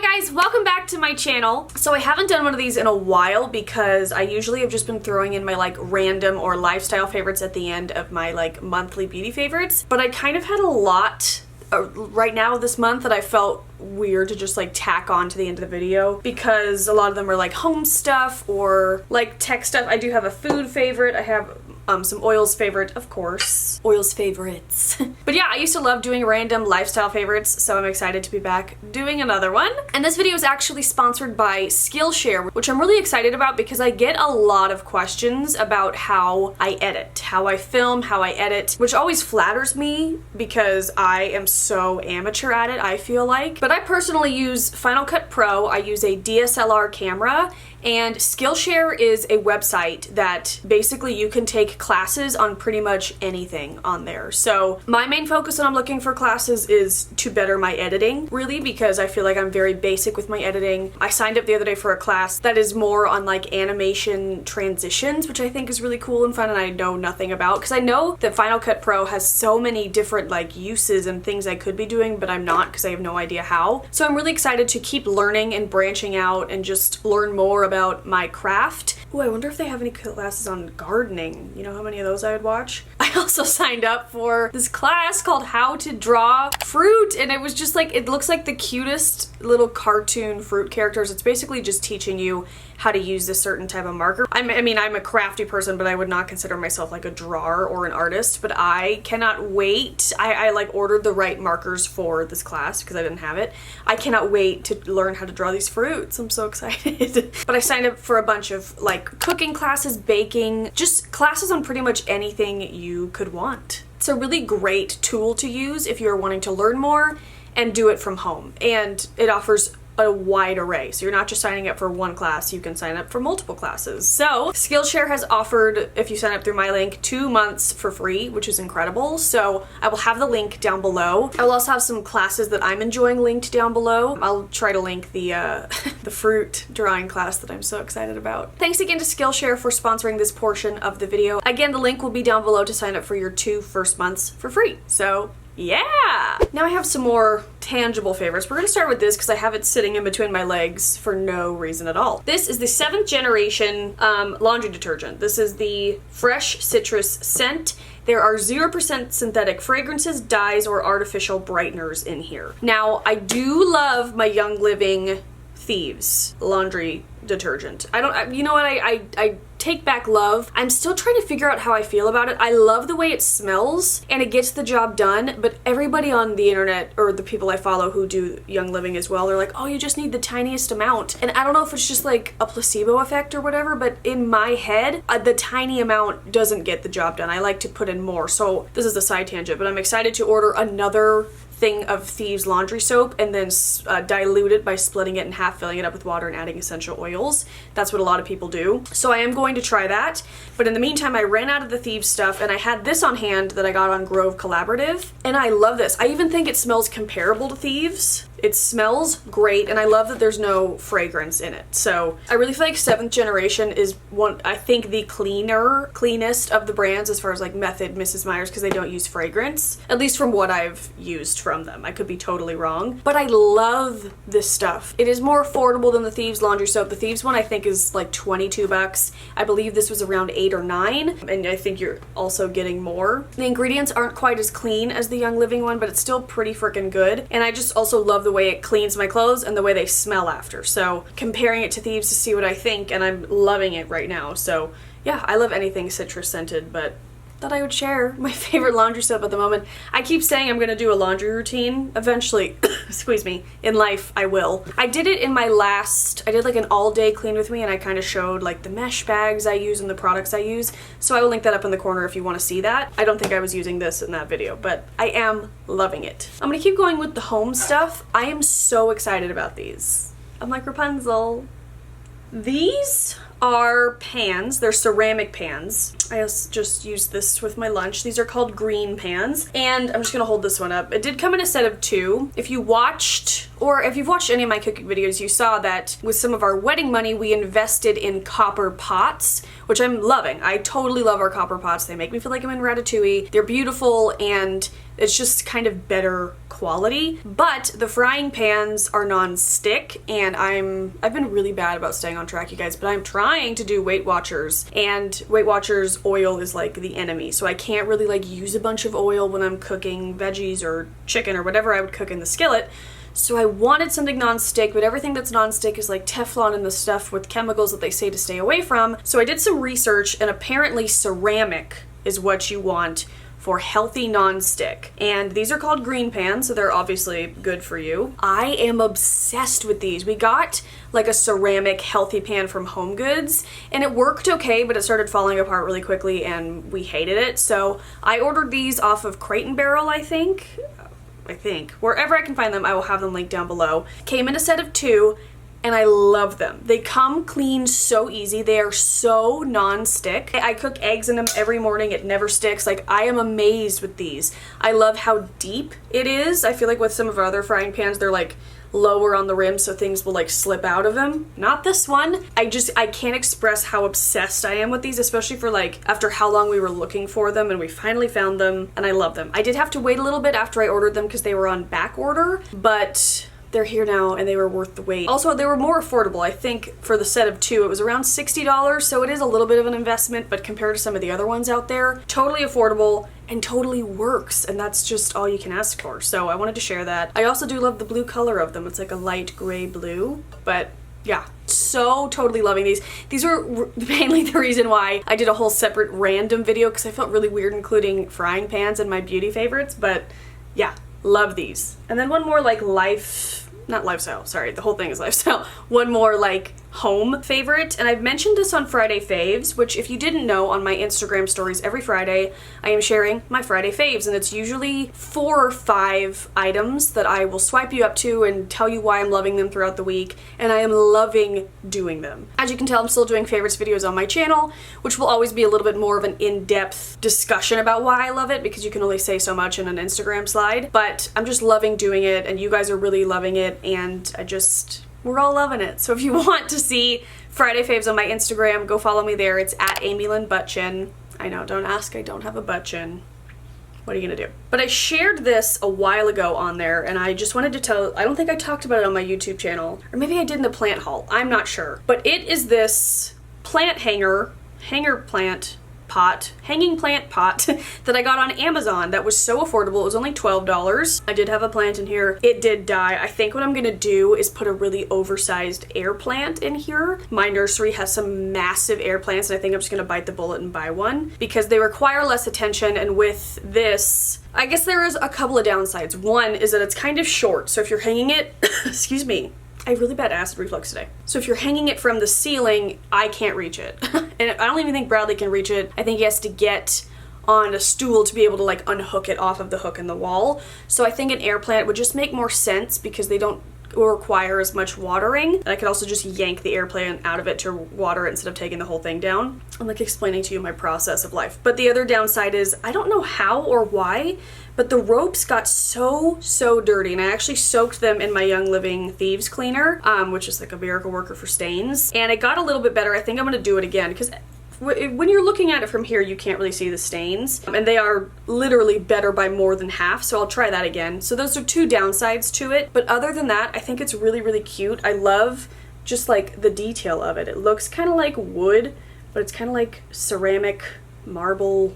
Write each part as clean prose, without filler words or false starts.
Hi guys, welcome back to my channel. So I haven't done one of these in a while because I usually have just been throwing in my like random or lifestyle favorites at the end of my like monthly beauty favorites. But I kind of had a lot right now this month that I felt weird to just like tack on to the end of the video because a lot of them are like home stuff or like tech stuff. I do have a food favorite. I have some oils favorite, of course. Oils favorites. But yeah, I used to love doing random lifestyle favorites, so I'm excited to be back doing another one. And this video is actually sponsored by Skillshare, which I'm really excited about because I get a lot of questions about how I edit, how I film, how I edit, which always flatters me because I am so amateur at it, I feel like. But I personally use Final Cut Pro. I use a DSLR camera, and Skillshare is a website that basically you can take classes on pretty much anything on there. So my main focus when I'm looking for classes is to better my editing, really, because I feel like I'm very basic with my editing. I signed up the other day for a class that is more on like animation transitions, which I think is really cool and fun and I know nothing about, because I know that Final Cut Pro has so many different like uses and things I could be doing, but I'm not because I have no idea how. So I'm really excited to keep learning and branching out and just learn more about my craft. Ooh, I wonder if they have any classes on gardening. You know how many of those I would watch? I also signed up for this class called How to Draw Fruit, and it was just like, it looks like the cutest little cartoon fruit characters. It's basically just teaching you how to use this certain type of marker. I mean, I'm a crafty person, but I would not consider myself like a drawer or an artist, but I cannot wait. I like ordered the right markers for this class because I didn't have it. I cannot wait to learn how to draw these fruits. I'm so excited. But I signed up for a bunch of like cooking classes, baking, just classes on pretty much anything you could want. It's a really great tool to use if you're wanting to learn more and do it from home. And it offers a wide array. So you're not just signing up for one class, you can sign up for multiple classes. So Skillshare has offered, if you sign up through my link, 2 months for free, which is incredible. So I will have the link down below. I will also have some classes that I'm enjoying linked down below. I'll try to link the the fruit drawing class that I'm so excited about. Thanks again to Skillshare for sponsoring this portion of the video. Again, the link will be down below to sign up for your 2 first months for free. So yeah! Now I have some more tangible favorites. We're gonna start with this because I have it sitting in between my legs for no reason at all. This is the 7th generation laundry detergent. This is the Fresh Citrus Scent. There are 0% synthetic fragrances, dyes, or artificial brighteners in here. Now, I do love my Young Living Thieves laundry detergent. You know what, I take back love. I'm still trying to figure out how I feel about it. I love the way it smells and it gets the job done, but everybody on the internet, or the people I follow who do Young Living as well, they're like, oh, you just need the tiniest amount. And I don't know if it's just like a placebo effect or whatever, but in my head, the tiny amount doesn't get the job done. I like to put in more. So this is a side tangent, but I'm excited to order another thing of Thieves laundry soap and then dilute it by splitting it in half, filling it up with water and adding essential oils. That's what a lot of people do. So I am going to try that. But in the meantime, I ran out of the Thieves stuff and I had this on hand that I got on Grove Collaborative. And I love this. I even think it smells comparable to Thieves. It smells great, and I love that there's no fragrance in it. So I really feel like 7th generation is one, I think, the cleanest of the brands as far as like Method, Mrs. Meyer's, because they don't use fragrance, at least from what I've used from them. I could be totally wrong, but I love this stuff. It is more affordable than the Thieves laundry soap. The Thieves one I think is like 22 bucks. I believe this was around 8 or 9, and I think you're also getting more. The ingredients aren't quite as clean as the Young Living one, but it's still pretty freaking good. And I just also love the way it cleans my clothes and the way they smell after. So comparing it to Thieves to see what I think, and I'm loving it right now. So yeah, I love anything citrus scented, but thought I would share my favorite laundry soap at the moment. I keep saying I'm gonna do a laundry routine eventually. Excuse me, in life I will. I did it in my last, I did like an all-day clean with me, and I kind of showed like the mesh bags I use and the products I use. So I will link that up in the corner if you want to see that. I don't think I was using this in that video, but I am loving it. I'm gonna keep going with the home stuff. I am so excited about these. I'm like Rapunzel. These are pans. They're ceramic pans. I just used this with my lunch. These are called green pans, and I'm just gonna hold this one up. It did come in a set of 2. If you watched, or if you've watched any of my cooking videos, you saw that with some of our wedding money, we invested in copper pots, which I'm loving. I totally love our copper pots. They make me feel like I'm in Ratatouille. They're beautiful, and it's just kind of better quality. But the frying pans are non-stick, and I've been really bad about staying on track, you guys, but I'm trying to do Weight Watchers, and Weight Watchers oil is like the enemy, so I can't really like use a bunch of oil when I'm cooking veggies or chicken or whatever I would cook in the skillet. So I wanted something non-stick, but everything that's non-stick is like Teflon and the stuff with chemicals that they say to stay away from. So I did some research, and apparently ceramic is what you want for healthy non-stick. And these are called green pans, so they're obviously good for you. I am obsessed with these. We got like a ceramic healthy pan from Home Goods, and it worked okay, but it started falling apart really quickly and we hated it. So I ordered these off of Crate and Barrel, I think. Wherever I can find them, I will have them linked down below. Came in a set of 2, and I love them. They come clean so easy. They are so non-stick. I cook eggs in them every morning. It never sticks. Like, I am amazed with these. I love how deep it is. I feel like with some of our other frying pans, they're like lower on the rim so things will like slip out of them. Not this one. I can't express how obsessed I am with these, especially for like after how long we were looking for them, and we finally found them, and I love them. I did have to wait a little bit after I ordered them because they were on back order, but they're here now and they were worth the wait. Also, they were more affordable. I think for the set of 2, it was around $60, so it is a little bit of an investment, but compared to some of the other ones out there, totally affordable and totally works, and that's just all you can ask for. So I wanted to share that. I also do love the blue color of them. It's like a light gray blue, but yeah, so totally loving these. These are mainly the reason why I did a whole separate random video, because I felt really weird including frying pans in my beauty favorites, but yeah, love these. And then one more like not lifestyle, sorry, the whole thing is lifestyle. One more like home favorite, and I've mentioned this on Friday Faves, which if you didn't know, on my Instagram stories every Friday, I am sharing my Friday Faves, and it's usually 4 or 5 items that I will swipe you up to and tell you why I'm loving them throughout the week, and I am loving doing them. As you can tell, I'm still doing favorites videos on my channel, which will always be a little bit more of an in-depth discussion about why I love it, because you can only say so much in an Instagram slide, but I'm just loving doing it, and you guys are really loving it, and we're all loving it. So if you want to see Friday Faves on my Instagram, go follow me there. It's at AmyLynnButtchin. I know, don't ask, I don't have a butt chin. What are you gonna do? But I shared this a while ago on there, and I just wanted to tell, I don't think I talked about it on my YouTube channel, or maybe I did in the plant haul, I'm not sure. But it is this plant hanging plant pot that I got on Amazon that was so affordable. It was only $12. I did have a plant in here. It did die. I think what I'm gonna do is put a really oversized air plant in here. My nursery has some massive air plants, and I think I'm just gonna bite the bullet and buy one because they require less attention, and with this, I guess there is a couple of downsides. One is that it's kind of short, so if you're hanging it, excuse me, I have really bad acid reflux today. So if you're hanging it from the ceiling, I can't reach it. And I don't even think Bradley can reach it. I think he has to get on a stool to be able to like unhook it off of the hook in the wall. So I think an air plant would just make more sense because they don't require as much watering. And I could also just yank the air plant out of it to water it instead of taking the whole thing down. I'm like explaining to you my process of life. But the other downside is, I don't know how or why, but the ropes got so dirty, and I actually soaked them in my Young Living Thieves cleaner, which is like a miracle worker for stains, and it got a little bit better. I think I'm gonna do it again because when you're looking at it from here, you can't really see the stains, and they are literally better by more than half, so I'll try that again. So those are 2 downsides to it, but other than that, I think it's really cute. I love just like the detail of it. It looks kind of like wood, but it's kind of like ceramic marble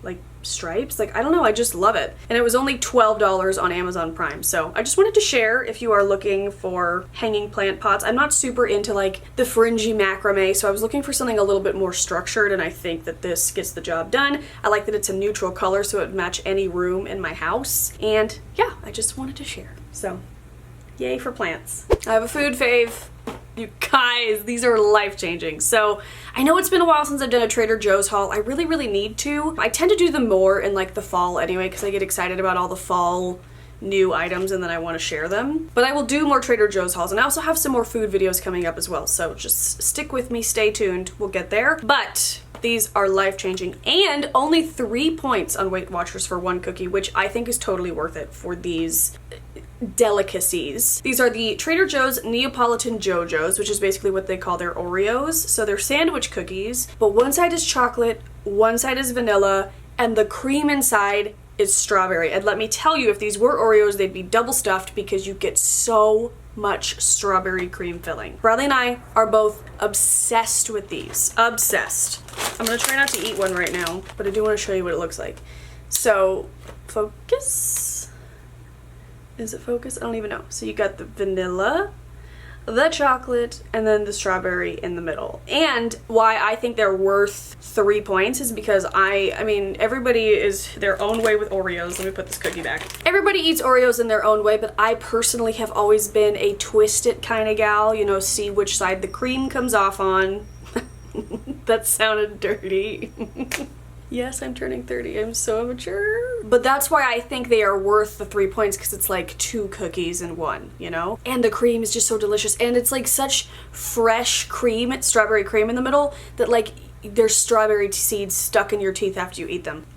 like stripes. Like, I don't know, I just love it. And it was only $12 on Amazon Prime. So I just wanted to share if you are looking for hanging plant pots. I'm not super into like the fringy macrame, so I was looking for something a little bit more structured, and I think that this gets the job done. I like that it's a neutral color so it would match any room in my house. And yeah, I just wanted to share. So yay for plants. I have a food fave. You guys, these are life-changing. So I know it's been a while since I've done a Trader Joe's haul. I really need to. I tend to do them more in like the fall anyway because I get excited about all the fall new items and then I want to share them. But I will do more Trader Joe's hauls, and I also have some more food videos coming up as well, so just stick with me, stay tuned, we'll get there. But these are life-changing, and only 3 points on Weight Watchers for one cookie, which I think is totally worth it for these delicacies. These are the Trader Joe's Neapolitan JoJo's, which is basically what they call their Oreos. So they're sandwich cookies, but one side is chocolate, one side is vanilla, and the cream inside is strawberry. And let me tell you, if these were Oreos, they'd be double stuffed because you get so much strawberry cream filling. Bradley and I are both obsessed with these. Obsessed. I'm gonna try not to eat one right now, but I do want to show you what it looks like. So, focus. Is it focus? I don't even know. So you got the vanilla, the chocolate, and then the strawberry in the middle. And why I think they're worth 3 points is because I mean, everybody is their own way with Oreos. Let me put this cookie back. Everybody eats Oreos in their own way, but I personally have always been a twist it kind of gal, you know, see which side the cream comes off on. That sounded dirty. Yes, I'm turning 30. I'm so immature. But that's why I think they are worth the 3 points, because it's like 2 cookies in one, you know? And the cream is just so delicious. And it's like such fresh cream, strawberry cream in the middle, that like there's strawberry seeds stuck in your teeth after you eat them.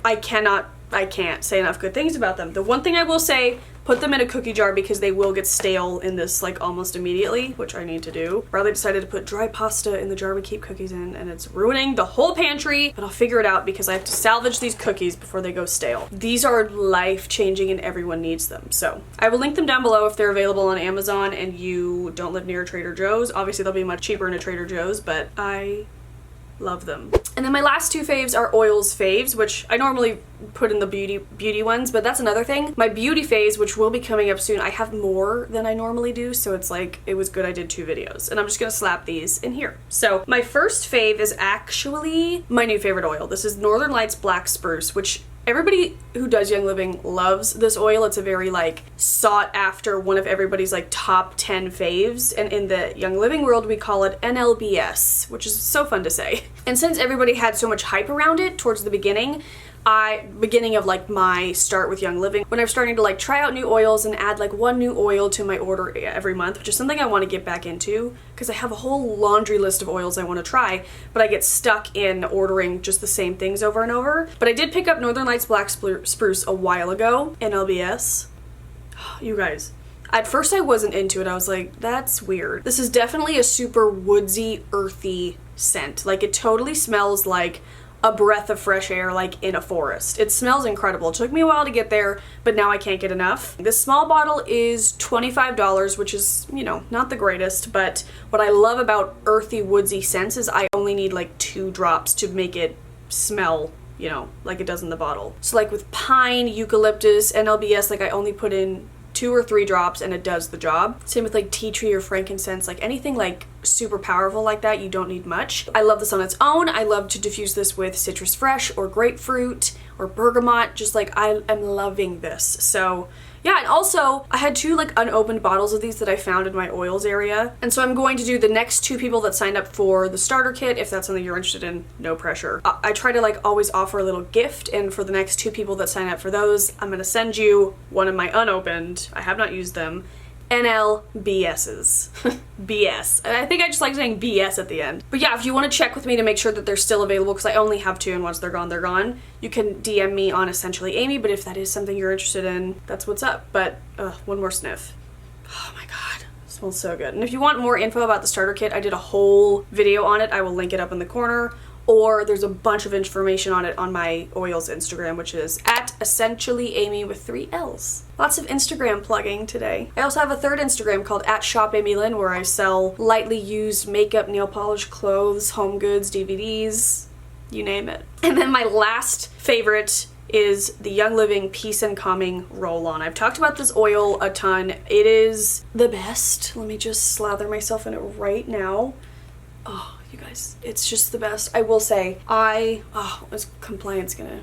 I can't say enough good things about them. The one thing I will say, put them in a cookie jar because they will get stale in this like almost immediately, which I need to do. Riley decided to put dry pasta in the jar we keep cookies in, and it's ruining the whole pantry, but I'll figure it out because I have to salvage these cookies before they go stale. These are life-changing and everyone needs them. So I will link them down below if they're available on Amazon and you don't live near a Trader Joe's. Obviously they'll be much cheaper in a Trader Joe's, but I love them. And then my last 2 faves are oils faves, which I normally put in the beauty ones, but that's another thing. My beauty phase, which will be coming up soon, I have more than I normally do, so it's like, it was good I did 2 videos. And I'm just gonna slap these in here. So my first fave is actually my new favorite oil. This is Northern Lights Black Spruce, which everybody who does Young Living loves this oil. It's a very like sought after, one of everybody's like top 10 faves. And in the Young Living world, we call it NLBS, which is so fun to say. And since everybody had so much hype around it towards the beginning of like my start with Young Living, when I'm starting to like try out new oils and add like 1 new oil to my order every month, which is something I want to get back into because I have a whole laundry list of oils I want to try, but I get stuck in ordering just the same things over and over. But I did pick up Northern Lights Black Spruce a while ago, NLBS. You guys, at first I wasn't into it. I was like, that's weird. This is definitely a super woodsy, earthy scent. Like it totally smells like a breath of fresh air, like in a forest. It smells incredible. It took me a while to get there, but now I can't get enough. This small bottle is $25, which is, you know, not the greatest, but what I love about earthy, woodsy scents is I only need like 2 drops to make it smell, you know, like it does in the bottle. So like with pine, eucalyptus, NLBS, like I only put in 2 or 3 drops and it does the job. Same with like tea tree or frankincense, like anything like super powerful like that, you don't need much. I love this on its own. I love to diffuse this with citrus fresh or grapefruit or bergamot. Just like I am loving this. So yeah, and also I had 2 like unopened bottles of these that I found in my oils area, and so I'm going to do the next 2 people that signed up for the starter kit. If that's something you're interested in, no pressure. I try to like always offer a little gift, and for the next 2 people that sign up for those, I'm gonna send you one of my unopened, I have not used them, NLBSs. BS. I think I just like saying BS at the end. But yeah, if you want to check with me to make sure that they're still available, because I only have 2 and once they're gone, they're gone, you can DM me on Essentially Amy, but if that is something you're interested in, that's what's up. But one more sniff. Oh my god. It smells so good. And if you want more info about the starter kit, I did a whole video on it. I will link it up in the corner. Or there's a bunch of information on it on my oils Instagram, which is at Essentially Amy with 3 L's. Lots of Instagram plugging today. I also have a 3rd Instagram called at Shop Amy Lynn, where I sell lightly used makeup, nail polish, clothes, home goods, DVDs, you name it. And then my last favorite is the Young Living Peace and Calming Roll-On. I've talked about this oil a ton. It is the best. Let me just slather myself in it right now. Oh, you guys, it's just the best. I will say, is compliance gonna,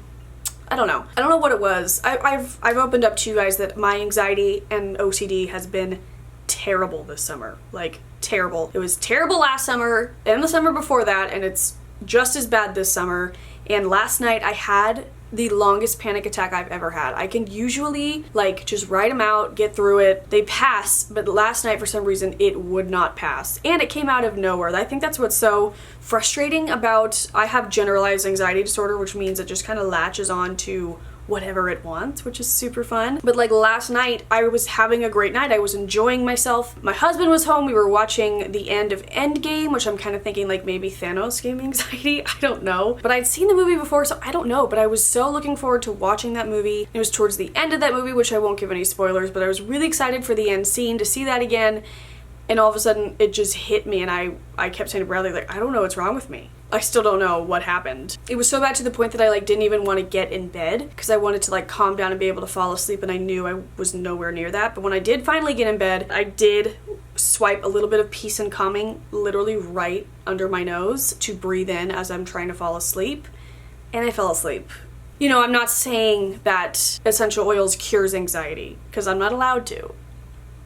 I don't know what it was. I've opened up to you guys that my anxiety and OCD has been terrible this summer. Like, terrible. It was terrible last summer and the summer before that, and it's just as bad this summer. And last night I had the longest panic attack I've ever had. I can usually like just write them out, get through it, they pass, but last night for some reason it would not pass. And it came out of nowhere. I think that's what's so frustrating about, I have generalized anxiety disorder, which means it just kind of latches on to whatever it wants, which is super fun. But like last night, I was having a great night. I was enjoying myself. My husband was home. We were watching the end of Endgame, which I'm kind of thinking like maybe Thanos gave me anxiety. I don't know. But I'd seen the movie before, so I don't know. But I was so looking forward to watching that movie. It was towards the end of that movie, which I won't give any spoilers, but I was really excited for the end scene to see that again. And all of a sudden, it just hit me, and I kept saying to Bradley, like, I don't know what's wrong with me. I still don't know what happened. It was so bad to the point that I like didn't even want to get in bed because I wanted to like calm down and be able to fall asleep, and I knew I was nowhere near that. But when I did finally get in bed, I did swipe a little bit of Peace and Calming literally right under my nose to breathe in as I'm trying to fall asleep, and I fell asleep. You know, I'm not saying that essential oils cures anxiety because I'm not allowed to.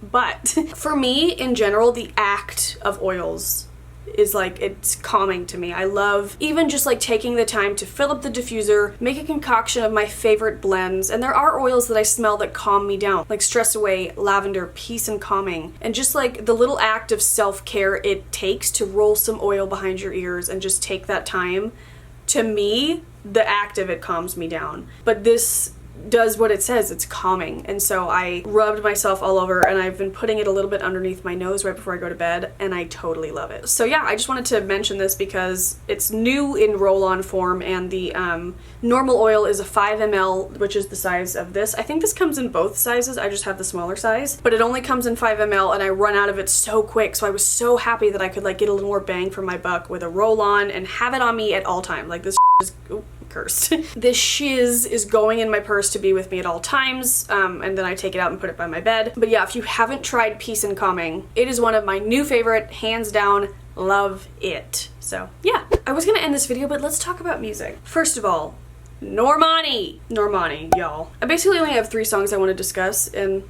But for me, in general, the act of oils is like, it's calming to me. I love even just like taking the time to fill up the diffuser, make a concoction of my favorite blends, and there are oils that I smell that calm me down, like Stress Away, Lavender, Peace and Calming, and just like the little act of self-care it takes to roll some oil behind your ears and just take that time. To me, the act of it calms me down. But this does what it says, it's calming. And so I rubbed myself all over, and I've been putting it a little bit underneath my nose right before I go to bed, and I totally love it. So yeah, I just wanted to mention this because it's new in roll-on form, and the normal oil is a 5 ml, which is the size of this. I think this comes in both sizes, I just have the smaller size, but it only comes in 5 ml, and I run out of it so quick, so I was so happy that I could like get a little more bang for my buck with a roll-on and have it on me at all time. Like this is cursed. This shiz is going in my purse to be with me at all times, and then I take it out and put it by my bed. But yeah, if you haven't tried Peace and Calming, it is one of my new favorite, hands down. Love it. So yeah, I was gonna end this video, but let's talk about music. First of all, Normani, y'all. I basically only have 3 songs I want to discuss, and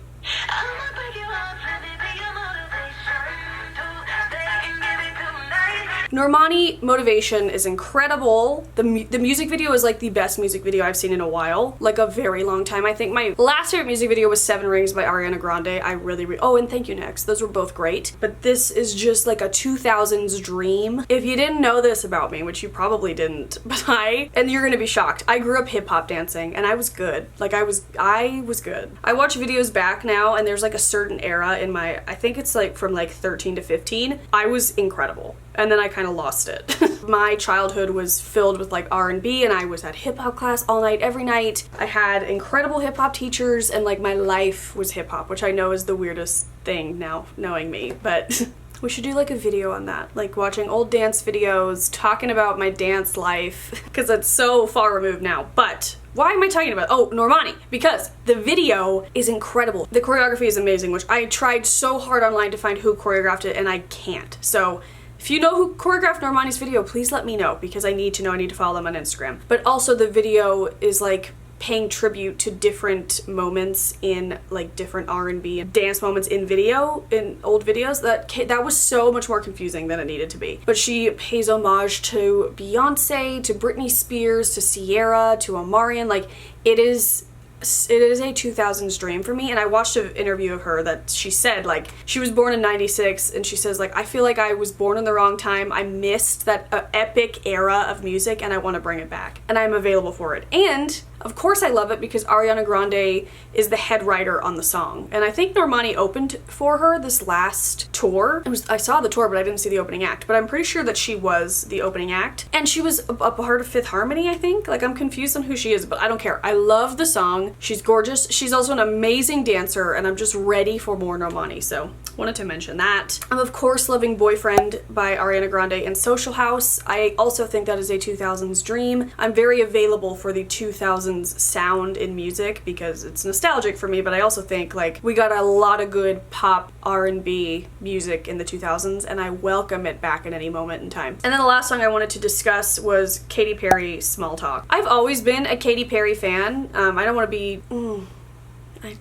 Normani Motivation is incredible. The music video is like the best music video I've seen in a while, like a very long time. I think my last favorite music video was 7 Rings by Ariana Grande. I really oh, and Thank You Next. Those were both great. But this is just like a 2000s dream. If you didn't know this about me, which you probably didn't, but and you're gonna be shocked, I grew up hip-hop dancing, and I was good. Like I was good. I watch videos back now, and there's like a certain era in my, I think it's like from like 13 to 15, I was incredible. And then I kind of lost it. My childhood was filled with like R&B, and I was at hip hop class all night, every night. I had incredible hip hop teachers, and like my life was hip hop, which I know is the weirdest thing now, knowing me, but we should do like a video on that, like watching old dance videos, talking about my dance life, because it's so far removed now. But why am I talking about, oh, Normani? Because the video is incredible. The choreography is amazing, which I tried so hard online to find who choreographed it, and I can't. So if you know who choreographed Normani's video, please let me know, because I need to know. I need to follow them on Instagram. But also the video is like paying tribute to different moments in like different R&B and dance moments in video, in old videos. That was so much more confusing than it needed to be. But she pays homage to Beyonce, to Britney Spears, to Sierra, to Omarion. Like it is a 2000s dream for me. And I watched an interview of her that she said like she was born in 96, and she says like, I feel like I was born in the wrong time. I missed that epic era of music, and I want to bring it back, and I'm available for it. And of course I love it because Ariana Grande is the head writer on the song. And I think Normani opened for her this last tour. I saw the tour, but I didn't see the opening act. But I'm pretty sure that she was the opening act. And she was a part of Fifth Harmony, I think. Like, I'm confused on who she is, but I don't care. I love the song. She's gorgeous. She's also an amazing dancer, and I'm just ready for more Normani. So wanted to mention that. I'm of course loving Boyfriend by Ariana Grande and Social House. I also think that is a 2000s dream. I'm very available for the 2000s sound in music because it's nostalgic for me, but I also think like we got a lot of good pop R&B music in the 2000s, and I welcome it back at any moment in time. And then the last song I wanted to discuss was Katy Perry, Small Talk. I've always been a Katy Perry fan. I don't want to be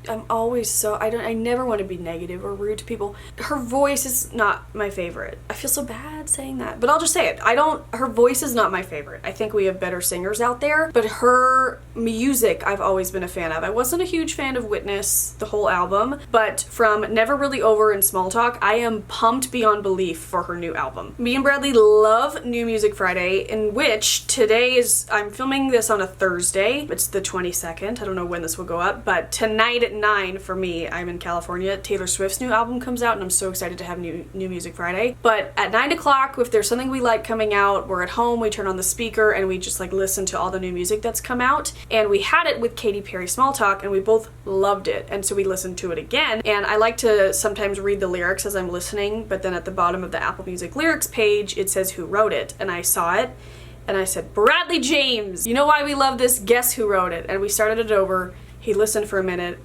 I'm always so, I never want to be negative or rude to people. Her voice is not my favorite. I feel so bad saying that, but I'll just say it. Her voice is not my favorite. I think we have better singers out there, but her music I've always been a fan of. I wasn't a huge fan of Witness, the whole album, but from Never Really Over and Small Talk, I am pumped beyond belief for her new album. Me and Bradley love New Music Friday, in which I'm filming this on a Thursday. It's the 22nd. I don't know when this will go up, but tonight at 9 for me, I'm in California, Taylor Swift's new album comes out, and I'm so excited to have New Music Friday. But at 9 o'clock, if there's something we like coming out, we're at home, we turn on the speaker, and we just like listen to all the new music that's come out. And we had it with Katy Perry Small Talk, and we both loved it, and so we listened to it again. And I like to sometimes read the lyrics as I'm listening, but then at the bottom of the Apple Music lyrics page, it says who wrote it, and I saw it, and I said, Bradley James! You know why we love this? Guess who wrote it? And we started it over. He listened for a minute,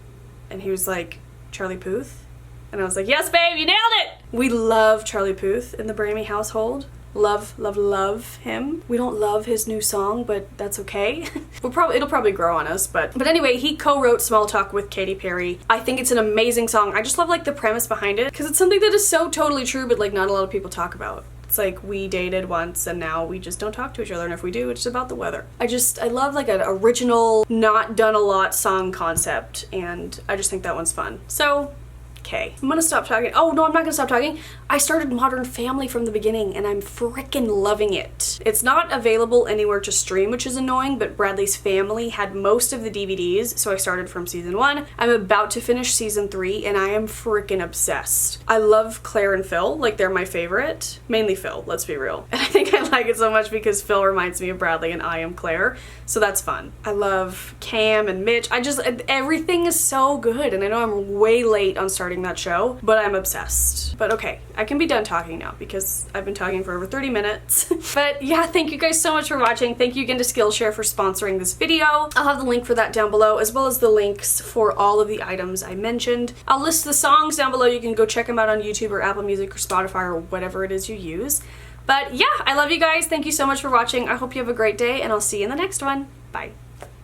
and he was like, Charlie Puth? And I was like, yes, babe, you nailed it! We love Charlie Puth in the Bramey household. Love, love, love him. We don't love his new song, but that's okay. It'll probably grow on us, but anyway, he co-wrote Small Talk with Katy Perry. I think it's an amazing song. I just love like the premise behind it, because it's something that is so totally true, but like not a lot of people talk about. It's like we dated once and now we just don't talk to each other, and if we do, it's about the weather. I love like an original, not done a lot song concept, and I just think that one's fun. So, okay. I'm gonna stop talking. Oh no, I'm not gonna stop talking. I started Modern Family from the beginning and I'm freaking loving it. It's not available anywhere to stream, which is annoying, but Bradley's family had most of the DVDs, so I started from season 1. I'm about to finish season 3 and I am freaking obsessed. I love Claire and Phil, like they're my favorite. Mainly Phil, let's be real. And I think I like it so much because Phil reminds me of Bradley and I am Claire, so that's fun. I love Cam and Mitch. Everything is so good, and I know I'm way late on starting that show, but I'm obsessed. But okay, I can be done talking now because I've been talking for over 30 minutes. But yeah, thank you guys so much for watching. Thank you again to Skillshare for sponsoring this video. I'll have the link for that down below, as well as the links for all of the items I mentioned. I'll list the songs down below. You can go check them out on YouTube or Apple Music or Spotify or whatever it is you use. But yeah, I love you guys. Thank you so much for watching. I hope you have a great day, and I'll see you in the next one. Bye.